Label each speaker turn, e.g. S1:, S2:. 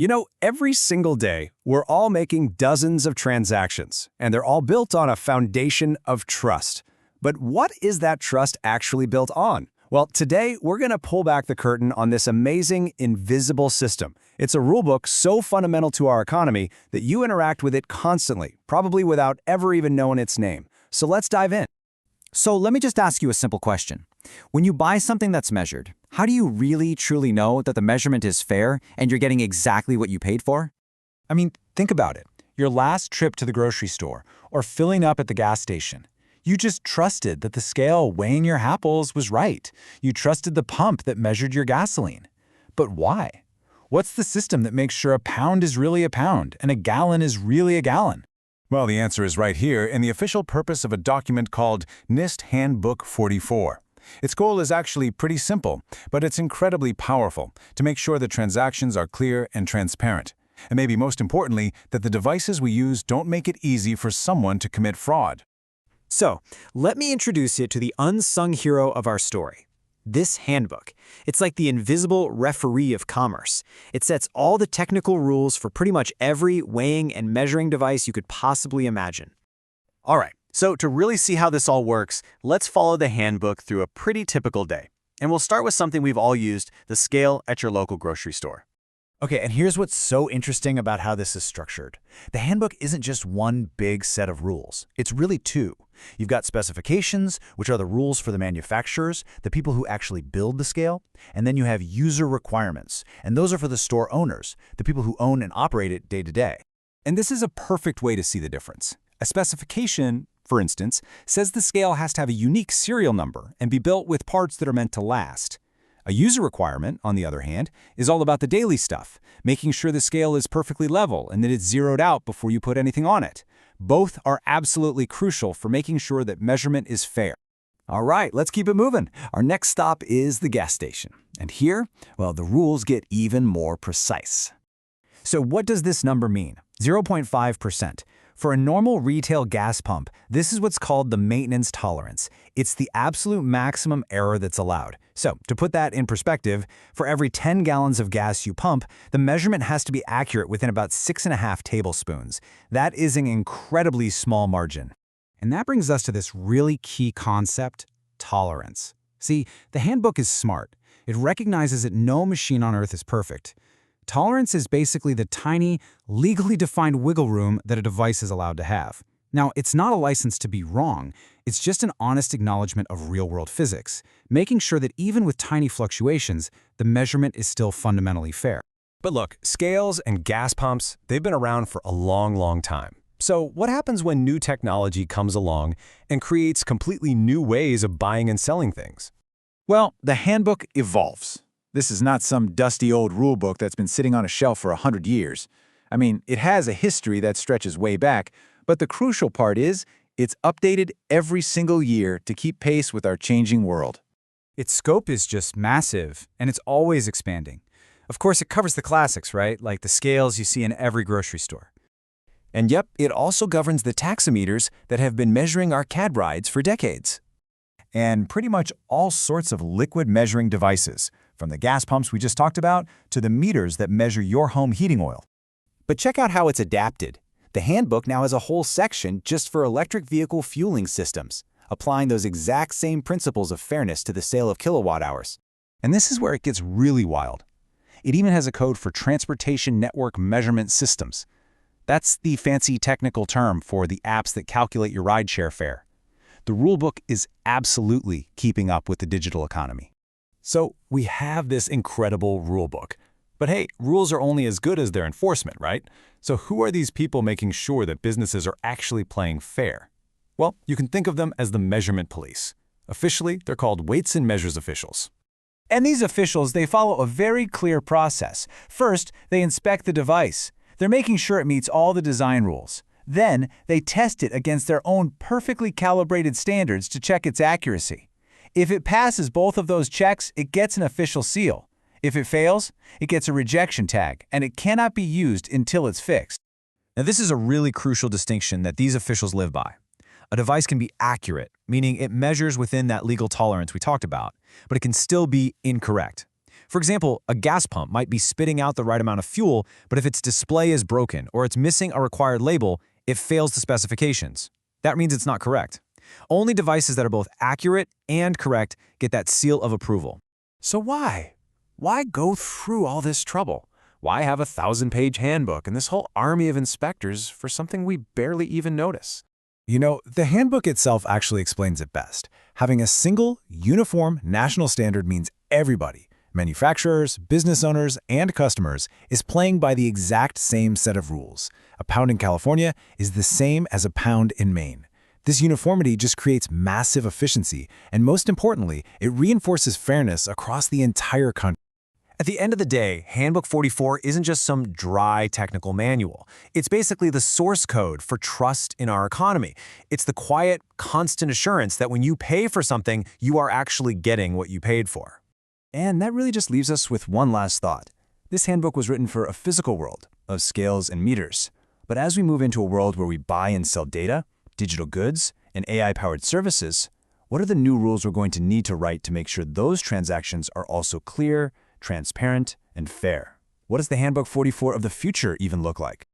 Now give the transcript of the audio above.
S1: You know, every single day, we're all making dozens of transactions, and they're all built on a foundation of trust. But what is that trust actually built on? Well, today, we're going to pull back the curtain on this amazing, invisible system. It's a rulebook so fundamental to our economy that you interact with it constantly, probably without ever even knowing its name. So let's dive in.
S2: So let me just ask you a simple question. When you buy something that's measured, how do you really, truly know that the measurement is fair and you're getting exactly what you paid for?
S3: I mean, think about it. Your last trip to the grocery store or filling up at the gas station. You just trusted that the scale weighing your apples was right. You trusted the pump that measured your gasoline. But why? What's the system that makes sure a pound is really a pound and a gallon is really a gallon?
S4: Well, the answer is right here in the official purpose of a document called NIST Handbook 44. Its goal is actually pretty simple, but it's incredibly powerful to make sure that transactions are clear and transparent. And maybe most importantly, that the devices we use don't make it easy for someone to commit fraud.
S2: So, let me introduce you to the unsung hero of our story. This handbook. It's like the invisible referee of commerce. It sets all the technical rules for pretty much every weighing and measuring device you could possibly imagine.
S5: All right, so to really see how this all works, let's follow the handbook through a pretty typical day. And we'll start with something we've all used, the scale at your local grocery store.
S3: Okay, and here's what's so interesting about how this is structured. The handbook isn't just one big set of rules. It's really two. You've got specifications, which are the rules for the manufacturers, the people who actually build the scale, and then you have user requirements, and those are for the store owners, the people who own and operate it day to day.
S1: And this is a perfect way to see the difference. A specification, for instance, says the scale has to have a unique serial number and be built with parts that are meant to last. A user requirement, on the other hand, is all about the daily stuff, making sure the scale is perfectly level and that it's zeroed out before you put anything on it. Both are absolutely crucial for making sure that measurement is fair.
S2: All right, let's keep it moving. Our next stop is the gas station. And here, well, the rules get even more precise. So what does this number mean? 0.5%. For a normal retail gas pump, this is what's called the maintenance tolerance. It's the absolute maximum error that's allowed. So, to put that in perspective, for every 10 gallons of gas you pump, the measurement has to be accurate within about 6.5 tablespoons. That is an incredibly small margin.
S6: And that brings us to this really key concept, tolerance. See, the handbook is smart. It recognizes that no machine on Earth is perfect. Tolerance is basically the tiny, legally defined wiggle room that a device is allowed to have. Now, it's not a license to be wrong. It's just an honest acknowledgement of real-world physics, making sure that even with tiny fluctuations, the measurement is still fundamentally fair.
S1: But look, scales and gas pumps, they've been around for a long time. So what happens when new technology comes along and creates completely new ways of buying and selling things?
S3: Well, the handbook evolves. This is not some dusty old rulebook that's been sitting on a shelf for 100 years. I mean, it has a history that stretches way back, but the crucial part is it's updated every single year to keep pace with our changing world.
S6: Its scope is just massive, and it's always expanding. Of course, it covers the classics, right? Like the scales you see in every grocery store.
S1: And yep, it also governs the taximeters that have been measuring our cab rides for decades.
S4: And pretty much all sorts of liquid measuring devices, from the gas pumps we just talked about to the meters that measure your home heating oil.
S2: But check out how it's adapted. The handbook now has a whole section just for electric vehicle fueling systems, applying those exact same principles of fairness to the sale of kilowatt hours.
S1: And this is where it gets really wild. It even has a code for transportation network measurement systems. That's the fancy technical term for the apps that calculate your rideshare fare. The rulebook is absolutely keeping up with the digital economy. So we have this incredible rulebook. But hey, rules are only as good as their enforcement, right? So who are these people making sure that businesses are actually playing fair? Well, you can think of them as the measurement police. Officially, they're called weights and measures officials.
S2: And these officials, they follow a very clear process. First, they inspect the device. They're making sure it meets all the design rules. Then, they test it against their own perfectly calibrated standards to check its accuracy. If it passes both of those checks, it gets an official seal. If it fails, it gets a rejection tag, and it cannot be used until it's fixed.
S7: Now, this is a really crucial distinction that these officials live by. A device can be accurate, meaning it measures within that legal tolerance we talked about, but it can still be incorrect. For example, a gas pump might be spitting out the right amount of fuel, but if its display is broken or it's missing a required label, it fails the specifications. That means it's not correct. Only devices that are both accurate and correct get that seal of approval.
S1: So why? Why go through all this trouble? Why have a 1,000-page handbook and this whole army of inspectors for something we barely even notice?
S4: You know, the handbook itself actually explains it best. Having a single, uniform national standard means everybody, manufacturers, business owners, and customers, is playing by the exact same set of rules. A pound in California is the same as a pound in Maine. This uniformity just creates massive efficiency, and most importantly, it reinforces fairness across the entire country.
S5: At the end of the day, Handbook 44 isn't just some dry technical manual. It's basically the source code for trust in our economy. It's the quiet, constant assurance that when you pay for something, you are actually getting what you paid for.
S2: And that really just leaves us with one last thought. This handbook was written for a physical world of scales and meters. But as we move into a world where we buy and sell data, digital goods, and AI-powered services, what are the new rules we're going to need to write to make sure those transactions are also clear, transparent, and fair? What does the Handbook 44 of the future even look like?